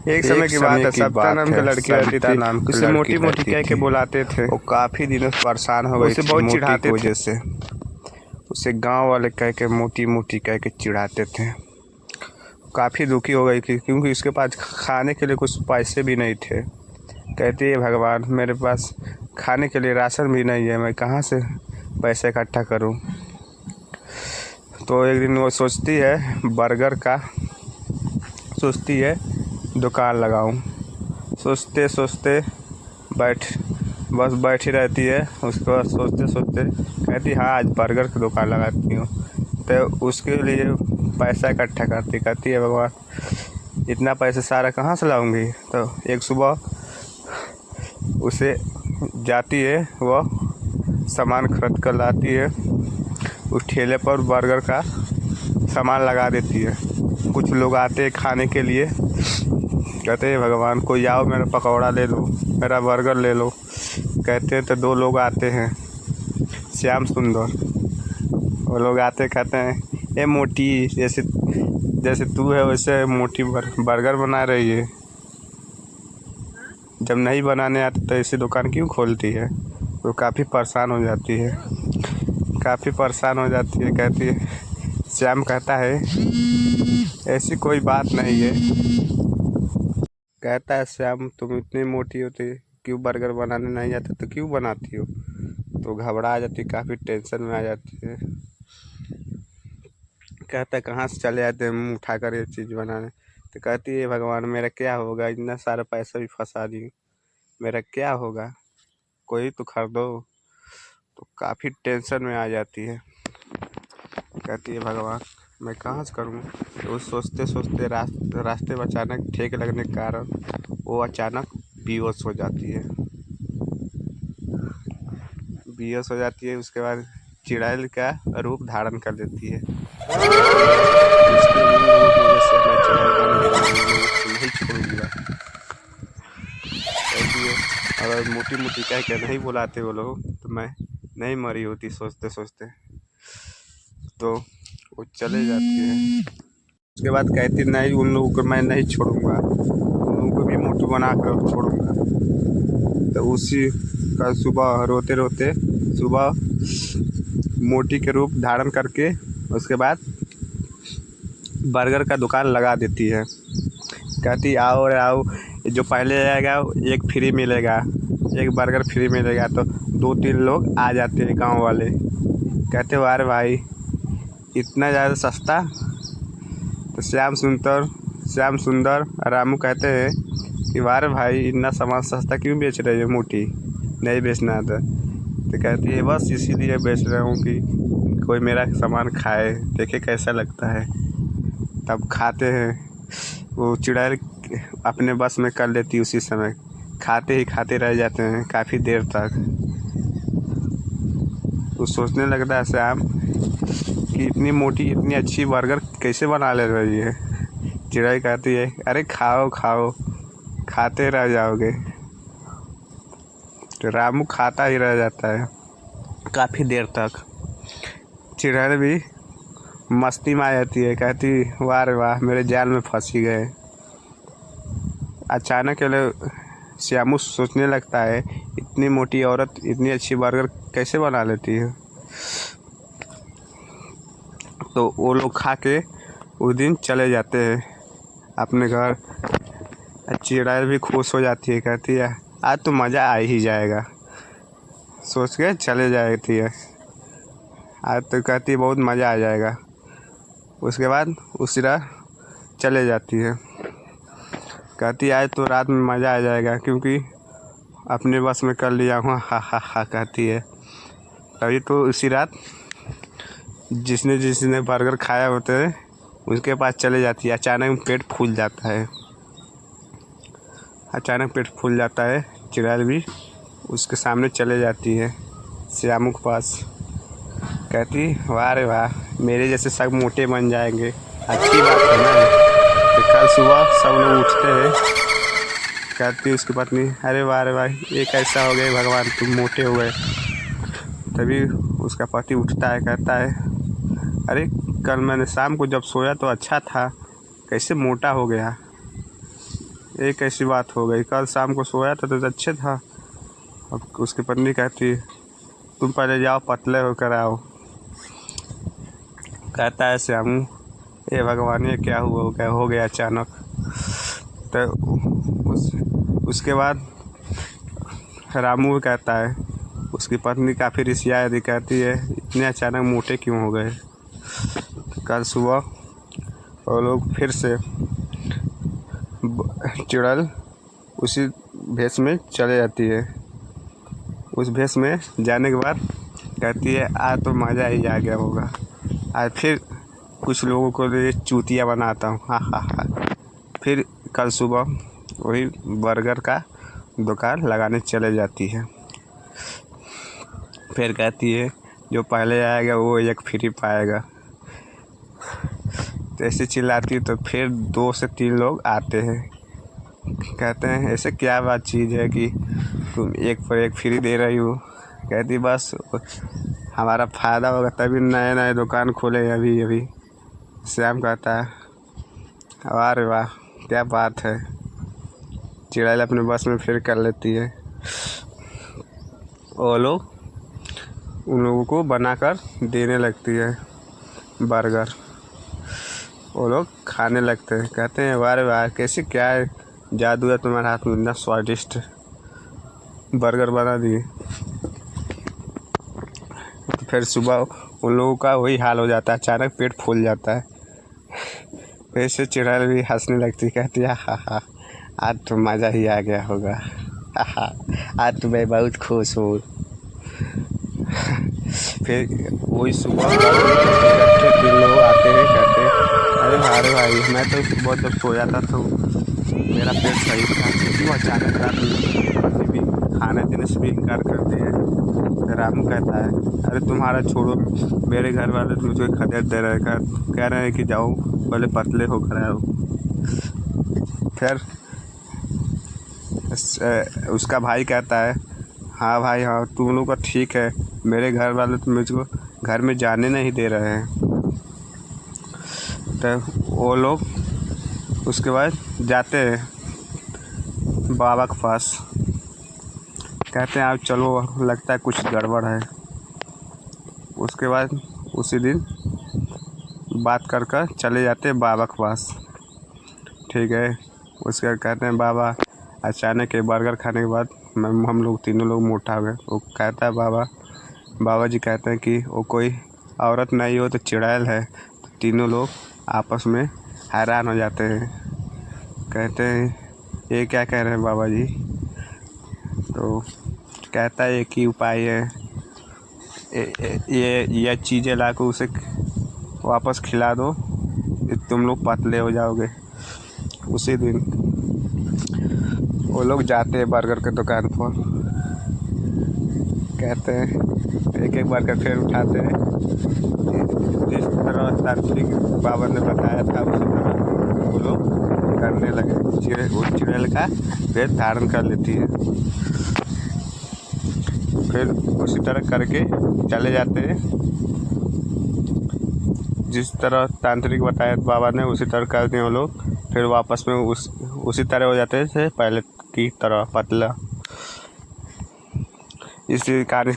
एक समय की बात है, सविता नाम की लड़की रहती थी, उसे मोटी मोटी कह के बुलाते थे। वो काफ़ी दिनों से परेशान हो गई उसे थी बहुत मोटी की चिढ़ाते वजह थे। से। उसे गांव वाले कह के मोटी मोटी कह के चिढ़ाते थे। काफ़ी दुखी हो गई थी क्योंकि उसके पास खाने के लिए कुछ पैसे भी नहीं थे। कहती है भगवान, मेरे पास खाने के लिए राशन भी नहीं है, मैं कहाँ से पैसे इकट्ठा करूं। तो एक दिन वो सोचती है बर्गर का, सोचती है दुकान लगाऊं। सोचते सोचते बस बैठी रहती है। उसके बाद सोचते सोचते कहती हाँ आज बर्गर की दुकान लगाती हूँ। तो उसके लिए पैसा इकट्ठा करती, कहती है भगवान इतना पैसा सारा कहाँ से लाऊंगी। तो एक सुबह उसे जाती है, वह सामान खरीद कर लाती है। उस ठेले पर बर्गर का सामान लगा देती है। कुछ लोग आते हैं खाने के लिए, कहते हैं भगवान कोई आओ मेरा पकौड़ा ले लो, मेरा बर्गर ले लो। कहते हैं तो दो लोग आते हैं, श्याम सुंदर। वो लोग आते कहते हैं ए मोटी, जैसे जैसे तू है वैसे मोटी बर्गर बना रही है, जब नहीं बनाने आती तो ऐसी दुकान क्यों खोलती है। वो काफ़ी परेशान हो जाती है, काफ़ी परेशान हो जाती है। कहती है, श्याम कहता है ऐसी कोई बात नहीं है। कहता है श्याम तुम इतनी मोटी होती क्यों बर्गर बनाने नहीं आते तो क्यों बनाती हो। तो घबरा जाती, काफ़ी टेंशन में आ जाती है। कहता है कहाँ से चले आते हैं मुँह उठा कर ये चीज़ बनाने। तो कहती है भगवान मेरा क्या होगा, इतना सारा पैसा भी फंसा दी, मेरा क्या होगा, कोई तो खरीदो। तो काफ़ी टेंशन में आ जाती है। कहती है भगवान मैं कहाँ से करूँ। तो सोचते सोचते रास्ते में अचानक ठेक लगने के कारण वो अचानक बेहोश हो जाती है। बेहोश हो जाती है, उसके बाद चुड़ैल का रूप धारण कर लेती है। नहीं छोड़ूंगा। कहती है अगर मोटी मोटी कह के नहीं बुलाते वो लोग तो मैं नहीं मरी होती। सोचते सोचते तो वो चले जाती है। उसके बाद कहती नहीं उन लोगों को मैं नहीं छोड़ूंगा, उन लोगों को भी मोटू बना कर छोड़ूंगा। तो उसी का सुबह रोते रोते सुबह मोटी के रूप धारण करके उसके बाद बर्गर का दुकान लगा देती है। कहती आओ रे आओ, जो पहले आएगा एक फ्री मिलेगा, एक बर्गर फ्री मिलेगा। तो दो तीन लोग आ जाते हैं गांव वाले, कहते हो अरे भाई इतना ज़्यादा सस्ता। तो श्याम सुंदर रामू कहते हैं कि वारे भाई इतना सामान सस्ता क्यों बेच रहे हो, मोटी नहीं बेचना था। तो कहती है बस इसीलिए बेच रहा हूँ कि कोई मेरा सामान खाए, देखे कैसा लगता है। तब खाते हैं। वो चुड़ैल अपने बस में कर लेती उसी समय, खाते ही खाते रह जाते हैं काफ़ी देर तक। वो सोचने लगता है श्याम कि इतनी मोटी इतनी अच्छी बर्गर कैसे बना ले रही है। चिड़ै कहती है अरे खाओ खाओ, खाते रह जाओगे। तो रामू खाता ही रह जाता है काफ़ी देर तक। चिड़ै भी मस्ती में आ जाती है, कहती वाह रे वाह मेरे जाल में फंसी गए। अचानक श्यामू सोचने लगता है इतनी मोटी औरत इतनी अच्छी बर्गर कैसे बना लेती है। तो वो लोग खा के उस दिन चले जाते हैं अपने घर। चिड़ै भी खुश हो जाती है, कहती है आज तो मज़ा आ ही जाएगा, सोच के चले जाती है। आज तो कहती है बहुत मज़ा आ जाएगा। उसके बाद उसी रात चले जाती है, कहती है आज तो रात में मज़ा आ जाएगा क्योंकि अपने बस में कर लिया हूँ, हा हा हा कहती है। तभी तो उसी रात जिसने जिसने बर्गर खाया होते हैं उसके पास चले जाती है। अचानक पेट फूल जाता है, अचानक पेट फूल जाता है। चुड़ैल भी उसके सामने चले जाती है श्यामू के पास, कहती वाह रे वाह मेरे जैसे सब मोटे बन जाएंगे, अच्छी बात है ना। तो कल सुबह सब लोग उठते हैं, कहती उसकी पत्नी अरे वाह रे भाई ये कैसा हो गए भगवान तुम मोटे हो गए। तभी उसका पति उठता है, कहता है अरे कल मैंने शाम को जब सोया तो अच्छा था, कैसे मोटा हो गया। एक ऐसी बात हो गई, कल शाम को सोया था तो अच्छे था। अब उसकी पत्नी कहती तुम पहले जाओ पतले होकर आओ। कहता है श्यामू ये भगवान ये क्या हुआ, क्या हो गया अचानक। तो उसके बाद रामू कहता है, उसकी पत्नी काफ़ी रिसिया कहती है इतने अचानक मोटे क्यों हो गए। तो कल सुबह वो लोग फिर से चुड़ैल उसी भेष में चले जाती है। उस भेष में जाने के बाद कहती है आज तो मज़ा ही आ गया होगा, आज फिर कुछ लोगों को ये चूतिया बनाता हूँ, हा हा हा। फिर कल सुबह वही बर्गर का दुकान लगाने चले जाती है। फिर कहती है जो पहले आएगा वो एक फ्री पाएगा। तो ऐसे चिल्लाती है तो फिर 2 से 3 लोग आते हैं। कहते हैं ऐसे क्या बात चीज़ है कि तुम एक पर एक फ्री दे रही हो। कहती बस हमारा फ़ायदा होगा तभी नए नए दुकान खोले अभी अभी। श्याम कहता है अरे वाह क्या बात है। चुड़ैल अपने बस में फिर कर लेती है। वो लोग उन लोगों को बनाकर देने लगती है बर्गर। वो लोग खाने लगते हैं। कहते हैं वाह वाह कैसे क्या है जादू है तुम्हारे हाथ में, इतना स्वादिष्ट बर्गर बना दिए। तो फिर सुबह उन लोगों का वही हाल हो जाता है, अचानक पेट फूल जाता है। फिर से चुड़ैल भी हंसने लगती, कहती है हा हा आज तो मज़ा ही आ गया होगा, हा हा आज तो मैं बहुत खुश हूँ। फिर वही सुबह 3 लोग आते हैं। कहते हैं अरे भाई मैं तो सुबह जब सोया था तो मेरा पेट सही था, क्यों अचानक रात में भी खाने देने से भी इनकार करते हैं। रामू कहता है अरे तुम्हारा छोड़ो, मेरे घर वाले तो मुझे खदेड़ दे रहे हैं, कह रहे हैं कि जाओ पहले पतले होकर आओ। फिर उसका भाई कहता है हाँ भाई हाँ तुम लोग का ठीक है, मेरे घर वाले तो मुझको घर में जाने नहीं दे रहे हैं। तो वो लोग उसके बाद जाते हैं बाबा के पास। कहते हैं आप चलो लगता है कुछ गड़बड़ है। उसके बाद उसी दिन बात कर चले जाते हैं बाबा के पास। ठीक है उसके कहते हैं बाबा अचानक के बर्गर खाने के बाद हम लोग तीनों लोग मोटा हो गए। वो कहता है बाबा जी कहते हैं कि वो कोई औरत नहीं हो तो चुड़ैल है। तो तीनों लोग आपस में हैरान हो जाते हैं। कहते हैं ये क्या कह रहे हैं बाबा जी। तो कहता है एक ही उपाय है, ये चीज़ें ला कर उसे वापस खिला दो, तुम लोग पतले हो जाओगे। उसी दिन वो लोग जाते हैं बर्गर की दुकान पर। कहते हैं एक बर्गर फिर उठाते हैं, जिस तरह तांत्रिक बाबा ने बताया था उसी तरह वो लोग करने लगे। वो चुड़ैल का वेश धारण कर लेती है। फिर उसी तरह करके चले जाते हैं, जिस तरह तांत्रिक बताया बाबा ने उसी तरह करते हैं वो लोग। फिर वापस में उसी तरह हो जाते थे पहले की तरह पतला। इसी कार्य